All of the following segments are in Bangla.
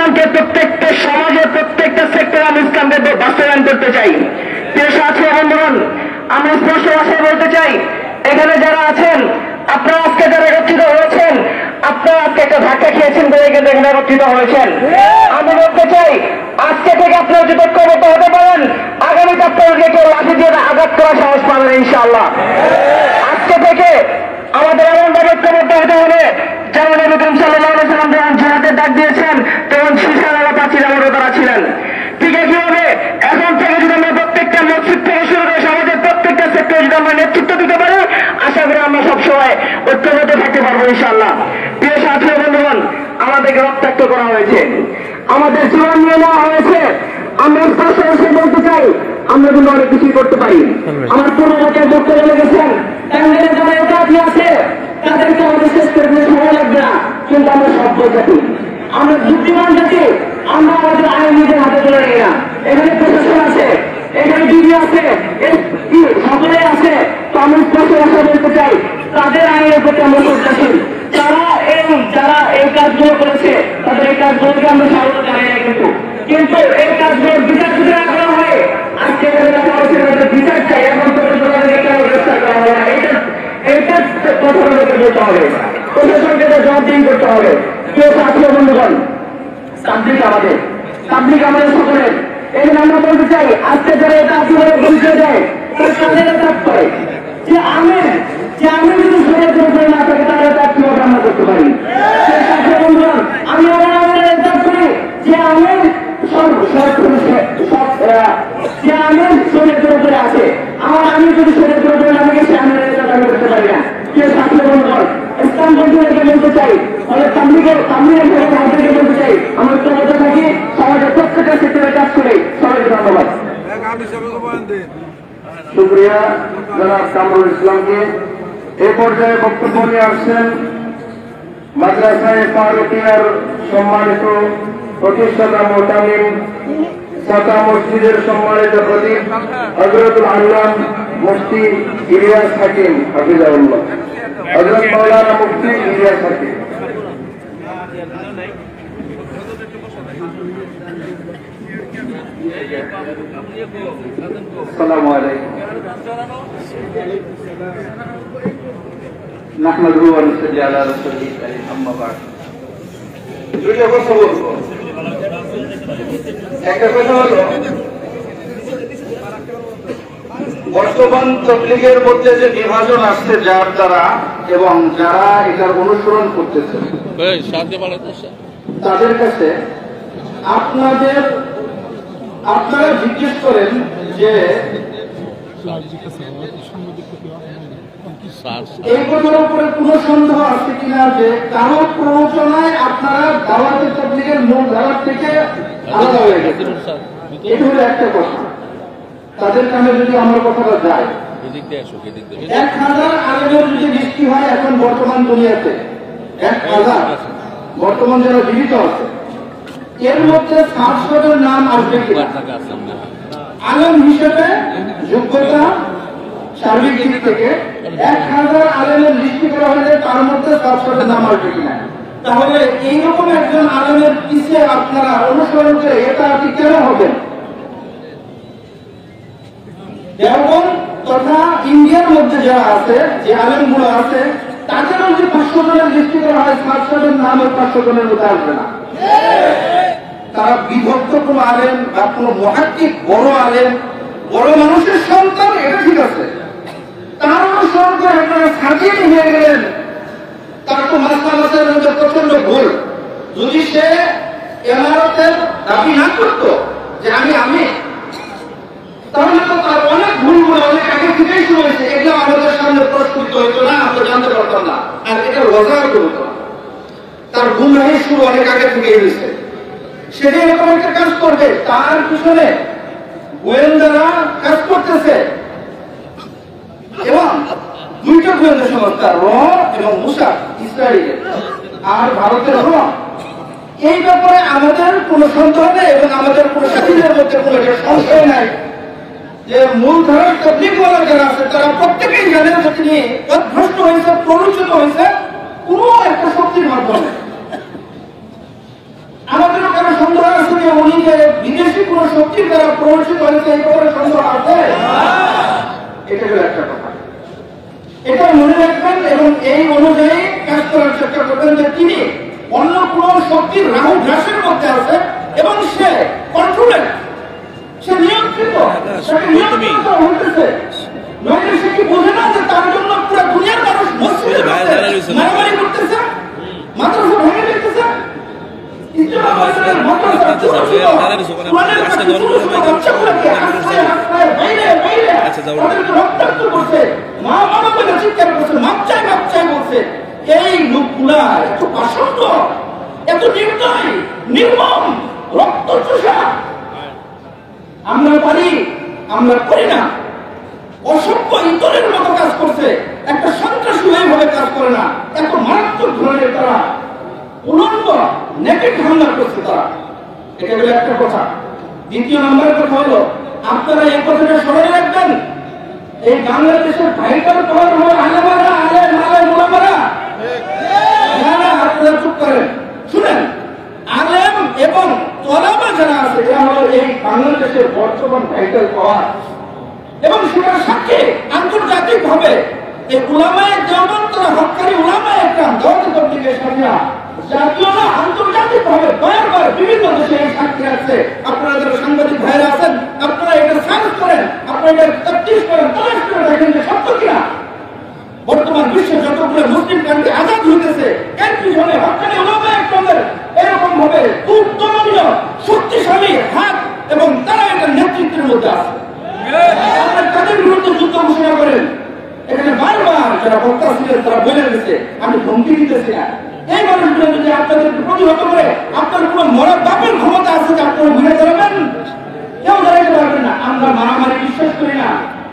ইসলামকে প্রত্যেকটা সমাজের প্রত্যেকটা সেক্টরে আমি ইসলামকে বাস্তবায়ন করতে চাই। প্রিয় সাথী বন্ধুগণ, আমি স্পষ্ট ভাষায় বলতে চাই, এখানে যারা আছেন আপনারা আজকে যারা একত্রিত হয়েছেন, আপনারা আজকে একটা ধাক্কা খেয়েছেন বলে কিন্তু এখানে একত্রিত হয়েছেন। আমি বলতে চাই, আজকে থেকে আপনারা যদি ঐক্যবদ্ধ হতে পারেন, আগামীতে আপনাদেরকে কেউ লাঠি দিয়ে আঘাত করার সাহস পাবেন ইনশাআল্লাহ। আজকে থেকে আমাদের এমনভাবে ঐক্যবদ্ধ হতে হবে যেমন নবী করিম সাল্লাল্লাহু আলাইহি ওয়াসাল্লাম যখন জিহাদের ডাক দিয়েছেন তখন শিশারা পাচিরামও তারা ছিলেন। ঠিক একই হবে এখন থেকে যদি আমরা প্রত্যেকটা মসজিদ থেকে শুরু করে সমাজের প্রত্যেকটা সেক্টরে যদি আমরা নেতৃত্ব দিতে পারি, আশা করি আমরা সবসময় ঐক্যবদ্ধ থাকতে পারবো ইনশাআল্লাহ। প্রিয় সাথী বন্ধুগণ, আমাদেরকে রক্তাক্ত করা হয়েছে, আমাদের জীবন নিয়ে নেওয়া হয়েছে। আমরা স্পষ্ট ভাষায় বলতে চাই, আমরা কিন্তু অনেক কিছুই করতে পারি। আমার পূর্ববর্তী বক্তব্য লেগেছেন টাঙ্গাইলের যারা একাধি আছে তাদেরকে আমাদের শেষ করে দিতে সময় লাগবে না, কিন্তু আমরা সভ্য জাতি, আমরা বুদ্ধিমান জাতি, আমরা আমাদের আইন নিজের হাতে তুলে নিই না। এখানে প্রশাসন আছে, এখানে ডিবি আছে, সকলে আছে। তো আমি স্পষ্ট ভাষায় বলতে চাই, তাদের আইনের প্রতি আমরা শ্রদ্ধাশীল। যারা এই কাজগুলো করেছে তাদের এই কাজগুলোকে আমরা স্বাগত জানাই না, কিন্তু এই কাজগুলোর বিচার যদি না করা হয়, আজকে তাদের বিচার চাই, এখন পর্যন্ত তাদেরকে কেন গ্রেফতার করা হয় না, এইটা কথা বলতে হবে, প্রশাসনকে জবাবদিহি করতে হবে। কেউ সাথী বন্ধুগণ, তাবলিগ আমাদের সকলের। এখানে আমরা বলতে চাই, আজকে যারা এটা আপনাদের পরিচয় দেয় তারা তাদের কাজ করে যে আমি যদি শরীরের উপরে না থাকে তাহলে তার কিভাবে আমরা করতে পারি। সাথী বন্ধুগণ, আমি আমাদের কাজ করি যে আমি শরীরের উপরে আছে, আমি যদি শরীরের উপরে না থাকে সে আমি করতে পারি না। কেউ সাথী বন্ধুগণ, ইসলাম বন্ধুদেরকে বলতে চাই, তাবলিগের বলতে চাই, আমরা ঐক্যবদ্ধ থাকি, সমাজের প্রত্যেকটা ক্ষেত্রে কাজ করি। সবাইকে ধন্যবাদ। শুকরিয়া জনাব কামরুল ইসলামকে। এই পর্যায়ে বক্তব্য নিয়ে আসছেন মাদ্রাসায়ে ফারুকিয়ার সম্মানিত প্রতিষ্ঠাতা মোতামিম, সাকা মসজিদের সম্মানিত খতিব হযরতুল আল্লাম মুফতি ইলিয়াস হাকিম হাফিজাহুল্লাহ, হযরত মাওলানা মুফতি ইলিয়াস হাকিম। আসসালামু আলাইকুম। নাহমাদুহু ওয়া নুসাল্লি আলা রাসূলিল কারীম, আম্মা বা'দ। দুইটা কথা বলবো। একটা কথা হলো, বর্তমান তাবলীগের মধ্যে যে বিভাজন আসছে যার দ্বারা এবং যারা এটার অনুসরণ করতেছে তাদের কাছে আপনারা জিজ্ঞেস করেন যে এই কথার উপরে কোনো সন্দেহ আছে কিনা যে কারো প্ররোচনায় আপনারা দাওয়াতে তাবলীগের মূল ধারা থেকে আলাদা হয়ে গেছে। এটা হলো একটা কথা। তাদের কানে যদি আমার কথাটা যায়, 1000 আলেমের যদি বৃষ্টি হয় এখন বর্তমান দুনিয়াতে 1000 বর্তমান যারা জীবিত আছে, এর মধ্যে 700 নাম আসবে কিনা আলেম হিসেবে যোগ্যতা সার্বিক দিক থেকে 1000 আলেমের লিস্টি করা হলে তার মধ্যে 700 নাম আসবে কিনা? তাহলে এইরকম একজন আলেমের পিছিয়ে আপনারা অনুসরণ করে এটা আপনি কেন হবেন? দেওবন্দ তথা ইন্ডিয়ার মধ্যে যারা আছে, যে আলেমগুলো আছে, তাদেরও যে 500 জনের লিস্টি করা হয়, 700 জন নাম ওই 500 জনের মধ্যে আসবে না। তারা বিভক্ত কোন আলেম বা কোন মুহাক্কিক বড় আলেম, বড় মানুষের সন্তান, এটা ঠিক আছে। তার অনুসরণ করে আপনারা সাজিয়ে নিয়ে গেলেন, তার তো মাসালাতের মধ্যে প্রচন্ড ভুল। যদি সে ইমারতের দাবি না করতো যে আমি, তাহলে তো তার অনেক ভুলগুলো অনেক আগে থেকেই শুরু হয়েছে, এগুলো আমাদের সামনে প্রস্ফুটিত হইতো না, আমরা জানতে পারতাম না, আর এটা ওয়াজাহত হতো না। তার গুমরাহি শুরু অনেক আগে থেকেই হয়েছে। সেটা এরকম একটা কাজ করবে, তার পিছনে গোয়েন্দারা কাজ করতেছে, এবং দুইটা গোয়েন্দা সংস্থা, র এবং মুসাদ, ইসরায়েলের আর ভারতের র। এই ব্যাপারে আমাদের কোনো সন্দেহ নেই এবং আমাদের কোনো সাথীদের মধ্যে কোনো সংশয় নাই যে মূলধারার তাবলীগওয়ালা যারা আছে তারা প্রত্যেকেই জানেন যে তিনি পথভ্রষ্ট হয়েছে, প্ররোচিত হয়েছে কোনো একটা শক্তির মাধ্যমে। আমাদেরও কারো উনি যে বিদেশি কোন শক্তির দ্বারা প্ররোচিত হয়েছে এই ব্যাপারে সন্দেহ আছে? এটা হলো একটা কথা, এটা মনে রাখবেন এবং এই অনুযায়ী কাজ করার চেষ্টা করবেন যে তিনি অন্য কোন শক্তির রাহু গ্রাসের মধ্যে আছে এবং সে কন্ট্রোলেড, সে নিয়ন্ত্রিত, তাকে নিয়ন্ত্রণ করা হইতেছে। নইলে সে কি বোঝে না যে তার জন্য পুরো দুনিয়ার মানুষ মসজিদে মারামারি করতেছে, মাদ্রাসা ভেঙে দিতেছে, এই লোকগুলা এত পাষণ্ড, এত নির্দয়, নির্মম, রক্ত চোষা। আমরা পারি, আমরা করি না। অসভ্য ইতরের মতো কাজ করছে, একটা সন্ত্রাসী ভাবে কাজ করে না। এত মারাত্মক ধরনের তারা উলঙ্গ নেকেট হামলা করছে তারা। এটা হলো একটা কথা। দ্বিতীয় নম্বরের কথা হলো, আপনারা এই কথাটা স্মরণে রাখবেন, এই বাংলাদেশের ভাইটাল পাওয়ার হলো আলেমারা, আলেম আলেম ওলামারা। না, আপনারা চুপ করেন, শুনেন। আলেম এবং তলাবা যারা আছে এরা হলো এই বাংলাদেশের বর্তমান ভাইটাল পাওয়ার, এবং সেটার সাথে আন্তর্জাতিক ভাবে এই উলামায়ে দেওবন্দ তারা হক্কানি উলামায়ে একরাম দাওয়াত তাবলীগের সাথীরা জাতীয় না আন্তর্জাতিক ভাবে বারবার বিভিন্ন দেশে এই সাক্ষী আছে। আপনারা যারা সাংবাদিক ভাইরা আছেন, আপনারা এটা সার্চ করেন, আপনারা এটা তফতিশ করেন, তালাশ করে দেখেন যে সত্য কিনা। বর্তমান বিশ্বে যতগুলো মুসলিম কান্ট্রি আজাদ হইতেছে, এর পিছনে হক্কানি উলামায়ে একরামের এরকম ভাবে উত্তমনীয় শক্তিশালী হাত এবং তারা এটা নেতৃত্বের মধ্যে আছে। আপনারা তাদের বিরুদ্ধে যুদ্ধ ঘোষণা করেন। এখানে বারবার যারা বক্তা ছিলেন তারা বলে গেছে, আমি ধমকি দিতেছি না। এই মানুষগুলো যদি আপনাদেরকে প্রতিহত করে, আপনার কোন মরার বাপের ক্ষমতা আছে যে আপনারা ঘুরে দাঁড়াবেন? কেউ দাঁড়াইতে পারবেন না। আমরা মারামারি বিশ্বাস করি না,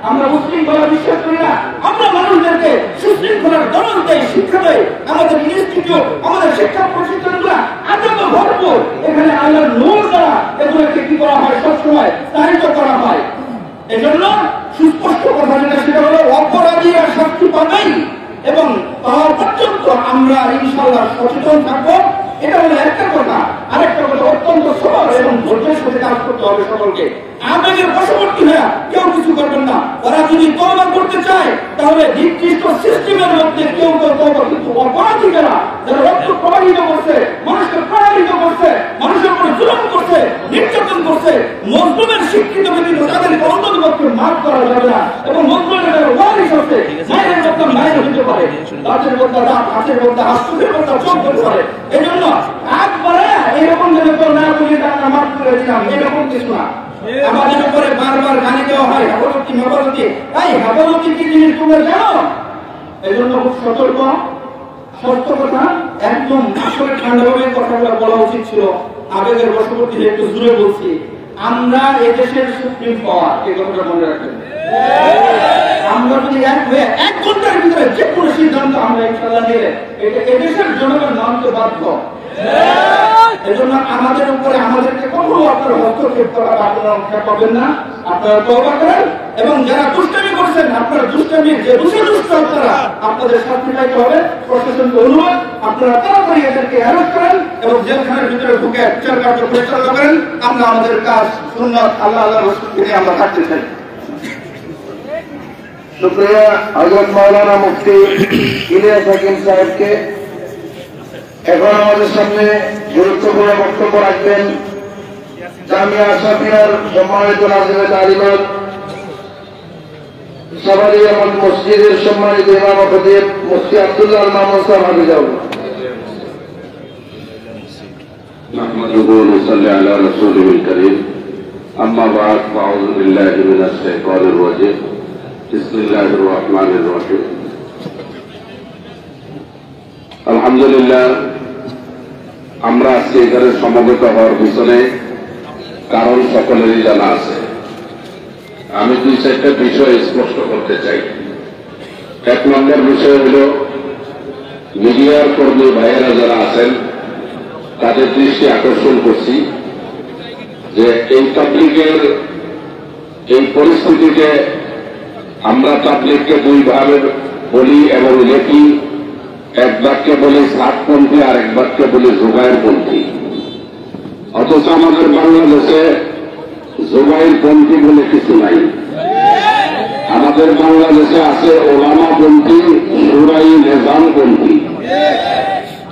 আমরা উশৃঙ্খলা বিশ্বাস করি না। আমরা মানুষদেরকে সুশৃঙ্খলার দরজ দেয়, শিক্ষা দেয়। আমাদের ইনস্টিটিউট, আমাদের শিক্ষা প্রতিষ্ঠানগুলো আজকে ভরপুর। এখানে আল্লাহর নূর দ্বারা এগুলোকে কি করা হয়, সবসময় তারিত করা হয়। এজন্য সুস্পষ্ট কথা যেটা, সেটা হলো অপরাধীরা শাস্তি পাবেই, এবং পাওয়া পর্যন্ত আমরা ইনশাআল্লাহ সচেতন থাকবো। এটা হলো একটা কথা। আরেকটা কথা, অত্যন্ত সরল এবং ধৈর্যের সাথে কাজ করতে হবে সকলকে। আবেগের বশবর্তী হয়ে কেউ কিছু করবেন না। ওরা যদি তওবা করতে চায় তাহলে নির্দিষ্ট সিস্টেমের মধ্যে কেউ তওবা, কিন্তু অপরাধী যারা রক্ত প্রবাহিত করছে, মানুষকে প্রভাবিত করছে, মানুষের উপরে জুলুম করছে, নির্যাতন করছে, মজলুমের স্বীকৃত ব্যতীত তাদেরকে অন্ততপক্ষে মাফ করা যাবে না। এবং মজলুমের যারা ওয়ারিশ আছে, মায়ের মধ্যে মায়ের হতে পারে, দাঁতের মধ্যে দাঁত, হাতের মধ্যে হাত, চোখের মধ্যে চোখ হতে পারে। এই জন্য হাত বাড়ায় এরকম ভাবে তো না বলি আমরা মাফ করে দিলাম, এরকম কিছু না। আমাদের উপরে বারবার গালি দেওয়া হয়, হেফাজতি হেফাজতি। তাই হেফাজতি কি জিনিস তোমরা জানো? এই জন্য খুব সতর্ক, সত্য কথা, একদম আসলে ঠান্ডাভাবে কথাগুলো বলা উচিত ছিল। আবেগের বশবর্তী একটু জুড়ে বলছি। আমরা এদেশের সুপ্রিম পাওয়ার, এই কথাটা মনে রাখবেন। আমরা যদি এক হয়ে 1 ঘন্টার ভিতরে যে কোনো সিদ্ধান্ত আমরা ইনশাআল্লাহ নিলে এটা এদেশের জনগণ মানতে বাধ্য। এজন্য আমাদের উপরে আমাদেরকে কখনো আপনারা হস্তক্ষেপ করা আপনারা পাবেন না। আপনারা তওবা করেন, এবং যারা দুষ্টামি করছেন, আপনারা দুষ্টামির যে দুষ্ট আপনারা আপনাদের শাস্তি পাইতে হবে। প্রশাসনকে অনুরোধ, আপনারা তাড়াতাড়ি এদেরকে অ্যারেস্ট করেন এবং জেলখানার ভিতরে ঢুকে বিচার কার্য পরিচালনা করেন। আমরা আমাদের কাজ সুন্নাত আল্লাহ রাসূলকে নিয়ে আমরা থাকতে চাই। शुक्रिया हजरत मौलाना मुफ्ती ইলিয়াস হাকিম সাহেবকে। এখন আমাদের সামনে গুরুত্বপূর্ণ বক্তব্য রাখবেন জামিয়া আশরাফিয়ার সম্মানিত নাজিমে তালিমাত, সাভারি আহমদ মসজিদের সম্মানিত ইমাম ও খতিব মুফতি আব্দুল্লাহ আল মামুন সাহেব হাফিজাহুল্লাহ। نحمده ونصلي على رسوله الكريم أما بعد فأعوذ بالله من الشيطان الرجيم بسم الله الرحمن الرحيم আলহামদুলিল্লাহ, আমরা আজকে এখানে সমবেত হওয়ার পিছনে কারণ সকলেরই জানা আছে। আমি 2-4টা বিষয় স্পষ্ট করতে চাই। 1 নম্বর বিষয় হল, মিডিয়ার কর্মী ভাইয়েরা যারা আছেন তাদের দৃষ্টি আকর্ষণ করছি যে এই তাবলীগের এই পরিস্থিতিতে আমরা তাবলীগকে 2 ভাবে বলি এবং লেখি। এক বাক্যে বলি সাতপন্থী, আর এক বাক্যে বলি জোগায়েরপন্থী। অথচ আমাদের বাংলাদেশে জুবাইর পন্থী বলে কিছু নাই। আমাদের বাংলাদেশে আছে ওলামা পন্থী, সুরাই নিজাম পন্থী।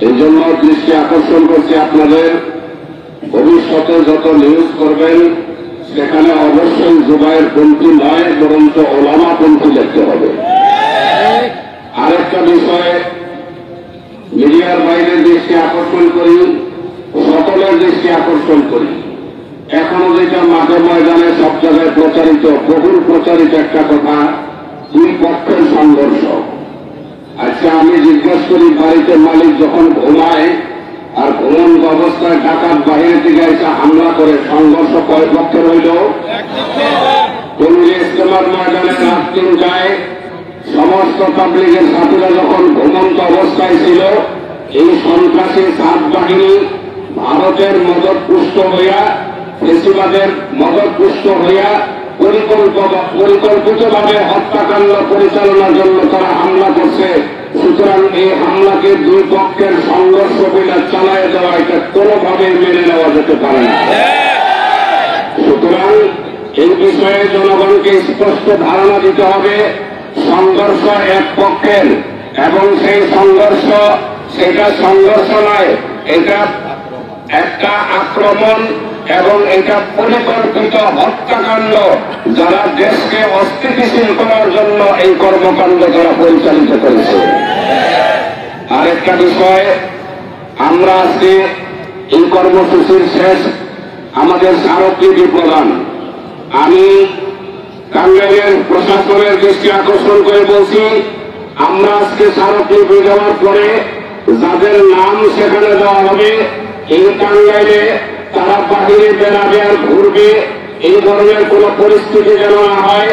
এই জন্য দৃষ্টি আকর্ষণ করছি আপনাদের, ভবিষ্যতে যত নিউজ করবেন সেখানে অবশ্যই জুবাইর পন্থী নয়, বরঞ্চ ওলামা পন্থী দেখতে হবে। আরেকটা বিষয়ে মিডিয়ার বাইরে দৃষ্টি আকর্ষণ করি, সকলের দৃষ্টি আকর্ষণ করি। এখনো যেটা মাঠে ময়দানে সব জায়গায় প্রচারিত, বহুল প্রচারিত একটা কথা, দুই পক্ষের সংঘর্ষ। আচ্ছা, আমি জিজ্ঞেস করি, বাড়িতে মালিক যখন ঘুমায় আর ঘুমন্ত অবস্থায় ডাকাত বাহিরে থেকে এসে হামলা করে, সংঘর্ষ কয় পক্ষের হইল? টঙ্গী ইজতেমার ময়দানে রাত ৩টায় সমস্ত পাবলিকের সাথীরা যখন ঘুমন্ত অবস্থায় ছিল, এই সন্ত্রাসী সাত বাহিনী ভারতের মদত পুষ্ট হইয়া, ফেসিবাদের মদত পুষ্ট হইয়া পরিকল্পিতভাবে হত্যাকাণ্ড পরিচালনার জন্য তারা হামলা করছে। সুতরাং এই হামলাকে দুই পক্ষের সংঘর্ষ বিনা চালায় দেওয়া, এটা কোনোভাবে মেনে নেওয়া যেতে পারে না। সুতরাং এই বিষয়ে জনগণকে স্পষ্ট ধারণা দিতে হবে, সংঘর্ষ এক পক্ষের, এবং সেই সংঘর্ষ সেটা সংঘর্ষ নয়, এটা একটা আক্রমণ এবং এটা পরিকল্পিত হত্যাকাণ্ড। যারা দেশকে অস্থিতিশীল করার জন্য এই কর্মকাণ্ড তারা পরিচালিত করেছে। আরেকটা বিষয়, আমরা আজকে এই কর্মসূচির শেষ, আমাদের স্মারকলিপি প্রদান। আমি টাঙ্গাইলের প্রশাসনের দৃষ্টি আকর্ষণ করে বলছি, আমরা আজকে স্মারকলিপি দেওয়ার পরে যাদের নাম সেখানে দেওয়া হবে, এই টাঙ্গাইলে তারা বাহিরে বেড়াবে আর ঘুরবে, এই ধরনের কোন পরিস্থিতি যেন না হয়।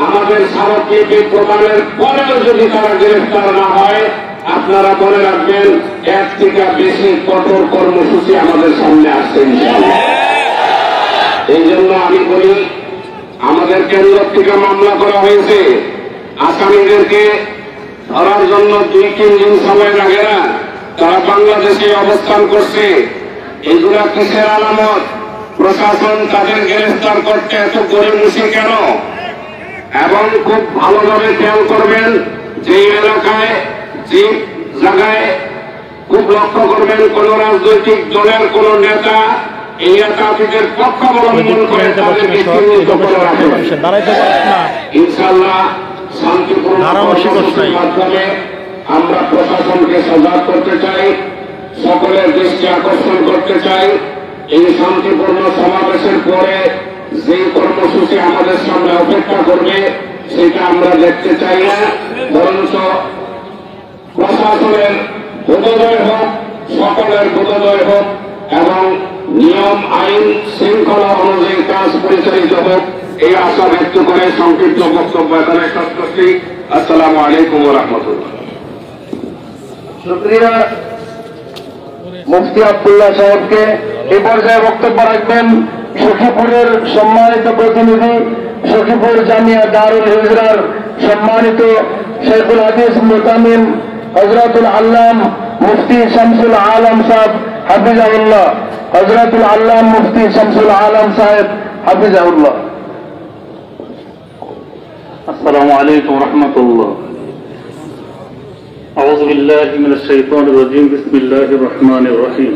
আমাদের স্মারকলিপি প্রদানের পরেও যদি তারা গ্রেফতার না হয়, আপনারা মনে রাখবেন, এর থেকে বেশি কঠোর কর্মসূচি আমাদের সামনে আসছে ইনশাআল্লাহ। এই জন্য আমি বলি, আমাদের কেন্দ্র থেকে মামলা করা হয়েছে, আসামিদেরকে ধরার জন্য 2-3 দিন সময় লাগে না, তারা বাংলাদেশে অবস্থান করছে। এগুলা কিসের আলামত? প্রশাসন তাদের গ্রেফতার করতে এত গড়িমসি কেন? এবং খুব ভালোভাবে খেয়াল করবেন, যে এলাকায় যে জায়গায় খুব লক্ষ্য করবেন, কোন রাজনৈতিক দলের কোন নেতা এই নেতাদের পক্ষ অবলম্বন করে তাদেরকে চিহ্নিত করে রাখবেন। ইনশাআল্লাহ শান্তিপূর্ণ মাধ্যমে আমরা প্রশাসনকে সজাগ করতে চাই, সকলের দৃষ্টি আকর্ষণ করতে চাই। এই শান্তিপূর্ণ সমাবেশের পরে যে কর্মসূচি আমাদের সামনে অপেক্ষা করবে সেটা আমরা দেখতে চাই না, বরঞ্চ প্রশাসনের বোধোদয় হোক, সকলের বোধোদয় হোক এবং নিয়ম আইন শৃঙ্খলা অনুযায়ী কাজ পরিচালিত হোক, এই আশা ব্যক্ত করে সংক্ষিপ্ত বক্তব্য এখানে শেষ করছি। আসসালামু আলাইকুম ওয়া রাহমাতুল্লাহ। শুকরিয়া মুফতি আব্দুল্লাহ সাহেবকে। এ পর্যায়ে বক্তব্য রাখবেন সখীপুরের সম্মানিত প্রতিনিধি, সখীপুর জামিয়া দারুল হিজরার সম্মানিত শেখুল হাদিস মুতামিম হযরতুল আল্লাম মুফতি শামসুল আলম সাহেব হাফিজাহুল্লাহ। হযরতুল আল্লাম মুফতি শামসুল আলম সাহেব হাফিজাহুল্লাহ। আসসালামু আলাইকুম ওয়া রাহমাতুল্লাহ। أعوذ بالله من الشيطان الرجيم. بسم الله الرحمن الرحيم.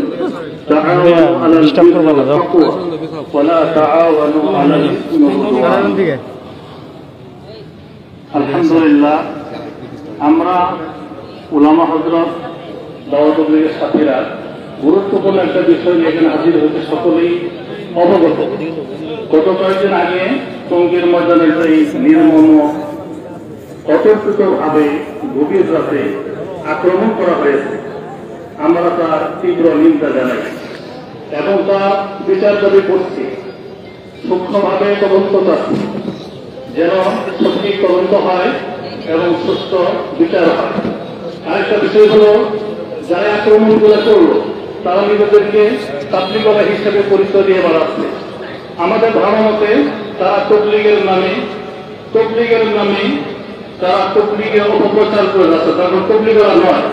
تعاونوا على البر والتقوى ولا تعاونوا على الإثم والعدوان. আলহামদুলিল্লাহ, আমরা উলামা হযরত দাওয়াত লীগের সাথীরা গুরুত্বপূর্ণ একটা বিষয় নিয়ে এখানে হাজির হতে সকলেই অবগত। গত কয়েকদিন আগে টঙ্গীর ময়দানে এই নির্মম অতর্কিতভাবে গভীর রাতে আক্রমণ করা হয়েছে, আমরা তার তীব্র নিন্দা জানাই এবং তার বিচার দাবি করছি। সূক্ষ্মভাবে তদন্ত চাচ্ছি, যেন সঠিক তদন্ত হয় এবং সুস্থ বিচার হয়। আরেকটা বিষয় হল, যারা আক্রমণগুলো করল তারা নিজেদেরকে তাবলীগওয়ালা হিসেবে পরিচয় দিয়ে বেড়াচ্ছে। আমাদের ধারণা মতে তারা তবলীগের নামে তারা তবলীগের অপপ্রচার করে যাচ্ছে, তারপর তবলীগওয়ালা নয়।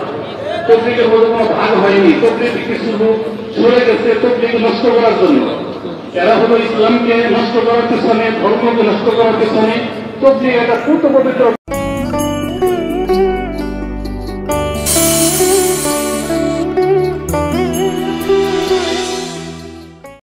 তবলীগের মধ্যে কোনো ভাগ হয়নি, তবলীগ কিছু লোক সরে গেছে তবলীগ নষ্ট করার জন্য। এরা হলো ইসলামকে নষ্ট করার পেছনে, ধর্মকে নষ্ট করার পেছনে তবলিগ একটা পূর্ত পবিত্র